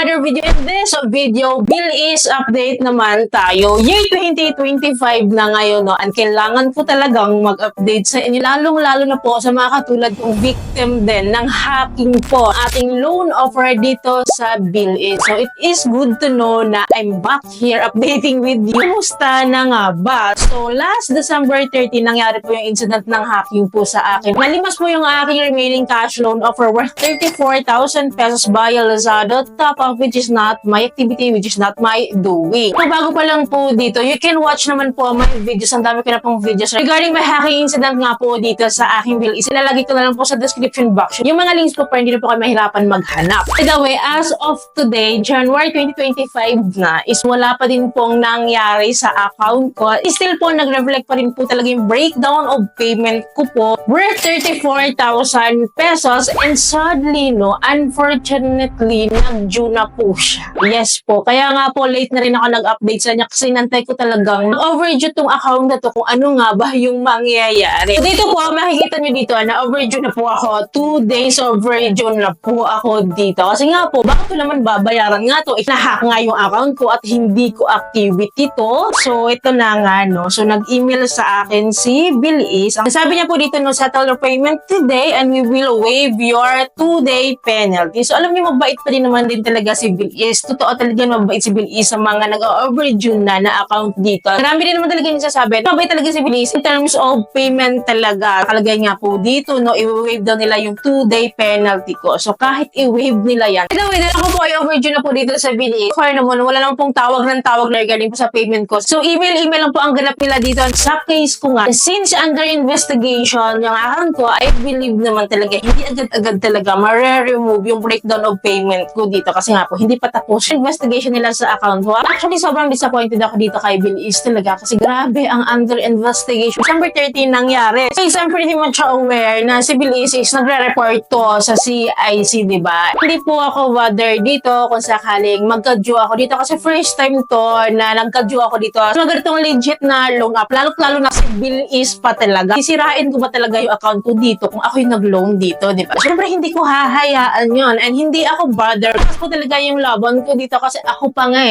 another video. In this video, bill is update naman tayo. Year 2025 na ngayon, no? And kailangan po talagang mag-update sa inyo. Lalong-lalo na po sa mga katulad kong victim din ng hacking po. Ating loan offer dito sa bill is. So, it is good to know na I'm back here updating with you. Kumusta na nga ba? So, last December 30, nangyari po yung incident ng hacking po sa akin. Malimas po yung aking remaining cash loan offer worth 34,000 pesos by Lazada, top of which is not my activity, which is not my doing. So, bago pa lang po dito, you can watch naman po my videos. Ang dami ko na pong videos regarding my hacking incident nga po dito sa aking bill is ilalagay ko na lang po sa description box. Yung mga links po para hindi na po kayo mahirapan maghanap. By the way, as of today, January 2025 na, is wala pa din pong nangyari sa account ko. Still po, nag-reflect pa rin po talaga yung breakdown of payment ko po worth 34,000 pesos, and sadly, no, unfortunately, nag-due na po siya. Yes po. Kaya nga po, late na rin ako nag-update sa kanya kasi nantay ko talagang overdue tong account na to kung ano nga ba yung mangyayari. So, dito po, makikita nyo dito na overdue na po ako. 2 days overdue na po ako dito. Kasi nga po, bakit ko naman babayaran nga to? Nahack nga yung account ko at hindi ko activity to. So, ito na nga, no. So, nag-email sa akin si Bill is. Sabi niya po dito, no, settle your payment today and we will waive your 2-day penalty. So, alam niyo, mabait pa din naman din talaga si Bill is. Totoo talaga mabait si Bill is sa mga nag-overdue na account dito. Marami din naman talaga yung sasabi. Mabait talaga si Bill is in terms of payment talaga. Kalagay nga po dito, no, i-waive daw nila yung 2-day penalty ko. So, kahit i-waive nila yan. By the way, dala ko po ay overdue na po dito sa Bill is. Kaya naman, wala lang pong tawag ng tawag na regarding po sa payment ko. So, email lang po ang ganap nila dito. Sa case ko nga, since under investigation yung account ko, I believe naman talaga, hindi agad-agad talaga ma-remove yung breakdown of payment ko dito. Kasi nga po, hindi pa tapos yung investigation nila sa account ko. Actually, sobrang disappointed ako dito kay Bill is talaga. Kasi grabe ang under investigation. December 13 nangyari. So, I'm pretty much aware na si Bill is nagre-report to sa CIC, diba? Hindi po ako bother dito kung sakaling magka-due ako dito. Kasi first time to na nagka-due ako dito. So, ganitong legit na loan up. Lalo na si Bill is pa talaga. Sisirain ko ba talaga yung account ko dito kung ako yung nag-loan dito, diba? Siyempre, hindi ko hahayaan yun. And hindi ako bother. Kasi po talaga yung laban ko dito kasi ako pa nga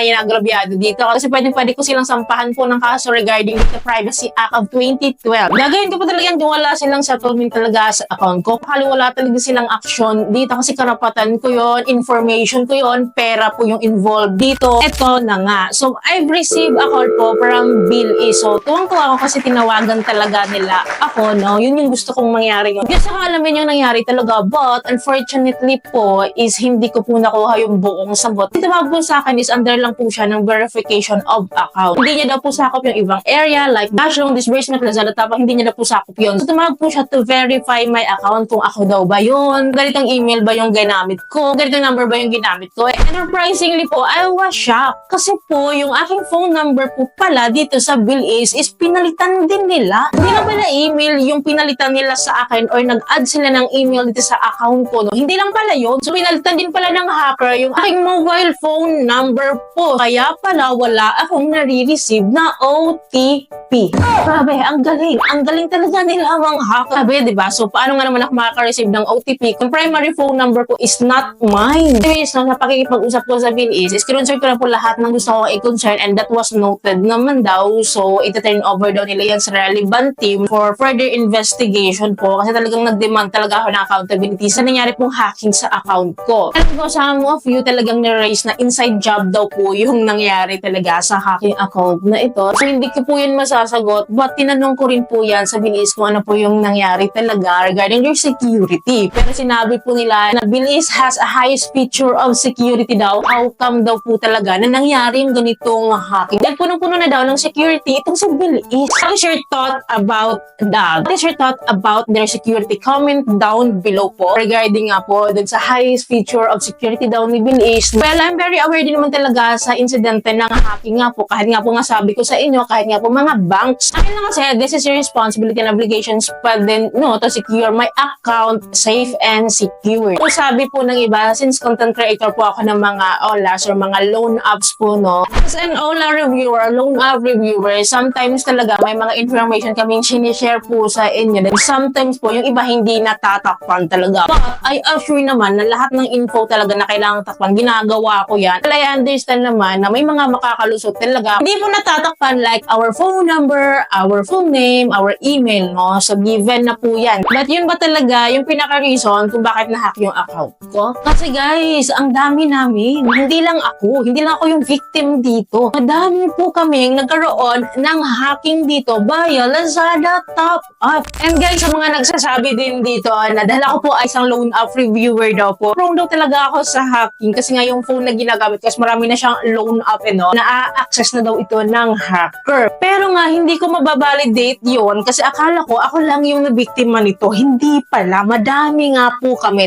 yung agrabyado dito. Kasi pwede ko silang sampahan po ng kaso regarding the Privacy Act of 2012. Gagawin ko po talaga yan kung wala silang settlement talaga sa account ko. Kali wala talaga silang action dito kasi karapatan ko yon, information ko yon, pera po yung involved dito. Ito na nga. So, I've received a call po from Bill is. So, tuwang-tuwa ako kasi tinawagan talaga nila ako, no? Yun yung gusto kong mangyari yun. Kasi alamin yung nangyari talaga. But, unfortunately po, is hindi ko po nakuha yung buong sagot. Ito po sa akin is under lang po siya ng verification of account. Hindi niya daw po sakop yung ibang area like cash loan, disbursement, Lazada, tapos hindi niya daw po sakop yun. So, tumawag po siya to verify my account kung ako daw ba yun, ganitong email ba yung ginamit ko, ganitong number ba yung ginamit ko. And surprisingly po, I was shocked. Kasi po, yung aking phone number po pala dito sa bill is pinalitan din nila. Hindi na pala email yung pinalitan nila sa akin or nag-add sila ng email dito sa account ko. No? Hindi lang pala yun. So, pinalitan din pala ng hacker yung aking mobile phone number po. Kaya pala wala akong nare-receive na OTP. Grabe, ang galing. Ang galing talaga nila mga hacker. Grabe, diba? So, paano nga naman ako makaka-receive ng OTP kung primary phone number ko is not mine? Anyways, no, sa pakikipag-usap ko sa bill is kinonsert ko na po lahat ng gusto ko i-concern and that was noted naman daw. So, ito-turn over daw nila yan sa relevant team for further investigation po kasi talagang nag-demand talaga ako ng accountability sa nangyari pong hacking sa account ko. Alam ko, some of you talagang niraise na inside job daw po yung nangyari talaga sa hacking account na ito. So, hindi ko po yun masasagot but tinanong ko rin po yan sa bilis kung ano po yung nangyari talaga regarding their security. Pero sinabi po nila na Bilis has a highest feature of security daw. How come daw po talaga na nangyari yung ganitong hacking? Dahil punong-puno na daw ng security itong si Bilis. What is your thought about that? What is your thought about their security? Comment down below po regarding nga po dun sa highest feature of security daw ni Bilis. Well, I'm very aware din naman talaga sa insidente ng hacking nga po. Kahit nga po nga sabi ko sa inyo, kahit nga po mga banks. Akin lang kasi, this is your responsibility and obligations pa din, no, to secure my account safe and secure. So, sabi po ng iba, since content creator po ako ng mga OLAs or mga loan apps po, no, as an OLA reviewer, loan app reviewer, sometimes talaga may mga information kaming sinishare po sa inyo. Then sometimes po, yung iba hindi natatakpan talaga. But I assure naman na lahat ng info talaga na kailangan takpan. Ginagawa ko yan. Well, I understand naman na may mga makakalusot talaga. Hindi mo natatakpan like our phone number, our full name, our email, no? So, given na po yan. But yun ba talaga yung pinaka-reason kung bakit na-hack yung account ko? Kasi guys, ang dami namin. Hindi lang ako yung victim dito. Madami po kaming nagkaroon ng hacking dito via Lazada Top Up. And guys, sa mga nagsasabi din dito na dahil ako po ay isang loan up reviewer daw po, prone daw talaga ako sa hacking kasi nga yung phone na ginagamit kasi marami na siyang loan up na-access na daw ito ng hacker. Pero nga, hindi ko mababalidate yun kasi akala ko ako lang yung nabiktima nito. Hindi pala. Madami nga po kami.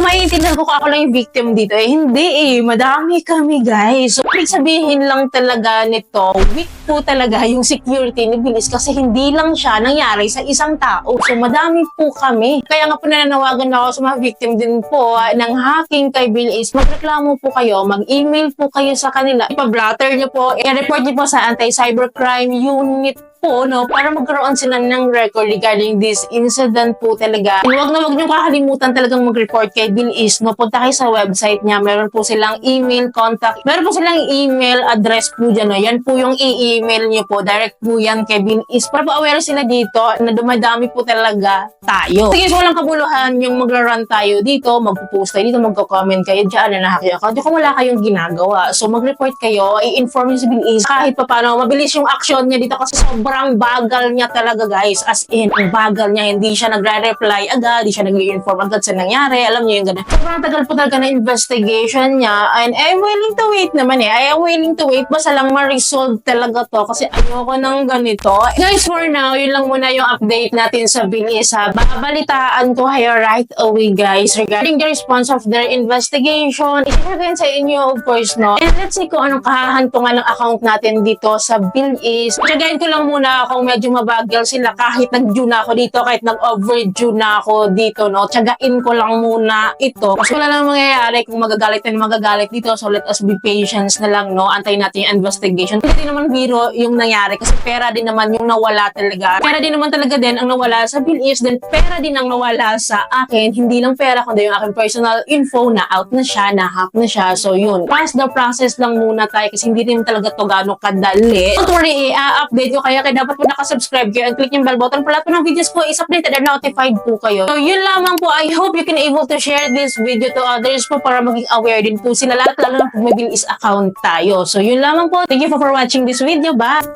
Maiintindihan ko ako lang yung victim dito. Hindi madami kami guys. So, ibig sabihin lang talaga nito, weak po talaga yung security ni Bilis kasi hindi lang siya nangyari sa isang tao. So, madami po kami. Kaya nga po nananawagan ako sa mga victim din po ng hacking kay Bilis. Magreklamo po kayo, mag-email po kayo sa kanila, ipa-blatter nyo po, i-report nyo po sa Anti-Cybercrime Unit po, no, para magkaroon sila ng record regarding this incident po talaga. And wag nyo kakalimutan talagang mag-report kay Bilis, no, punta kayo sa website niya, meron po silang email contact, meron po silang email address po dyan, no, yan po yung i-email nyo po, direct po yan kay Bilis, para po aware sila dito na dumadami po talaga tayo. Sige, so walang kabuluhan yung magra-run tayo dito, magpo-post tayo dito, magko-comment kayo dyan na nahack yung account, kung wala kayong ginagawa. So mag-report kayo, i-inform nyo si Bilis, kahit pa paano, mabilis yung action niya dito kasi sobrang bagal niya talaga guys, as in, ang bagal niya, hindi siya nagre-reply agad, hindi siya nag-i-inform agad sa nangyari, alam niyo yung ganun. Sobrang tagal po talaga na investigation niya, and I'm willing to wait naman I am willing to wait, basta lang ma-resolve talaga to, kasi ayoko ng ganito. Guys, for now, yun lang muna yung update natin sa Bilis ha. Babalitaan ko kayo right away guys, regarding the response of their investigation. Isipin sa inyo, of course, no? And let's see kung anong kahahantungan ng account natin dito sa Bilis. Tsagayin ko lang muna kung medyo mabagal sila kahit nag-due na ako dito, kahit nag-overdue na ako dito, no? Tsagain ko lang muna ito. Kasi wala nang mangyayari kung magagalit na magagalit dito. So let us be patient na lang, no? Antayin natin yung investigation. Hindi naman biro yung nangyari kasi pera din naman yung nawala talaga. Pera din naman talaga din ang nawala sa Bilis, then pera din ang nawala sa akin. Hindi lang pera kundi yung aking personal info na out na siya, na hack na siya. So yun. Trust the process lang muna tayo kasi hindi din talaga to gano'ng kadali. Don't worry, update ko kaya dapat po nakasubscribe kayo and click yung bell button para lahat po ng videos ko is updated and notified po kayo. So yun lamang po. I hope you can able to share this video to others po para maging aware din po sila lahat, lalo na kung may Bilis account tayo. So yun lamang po. Thank you for watching this video. Bye!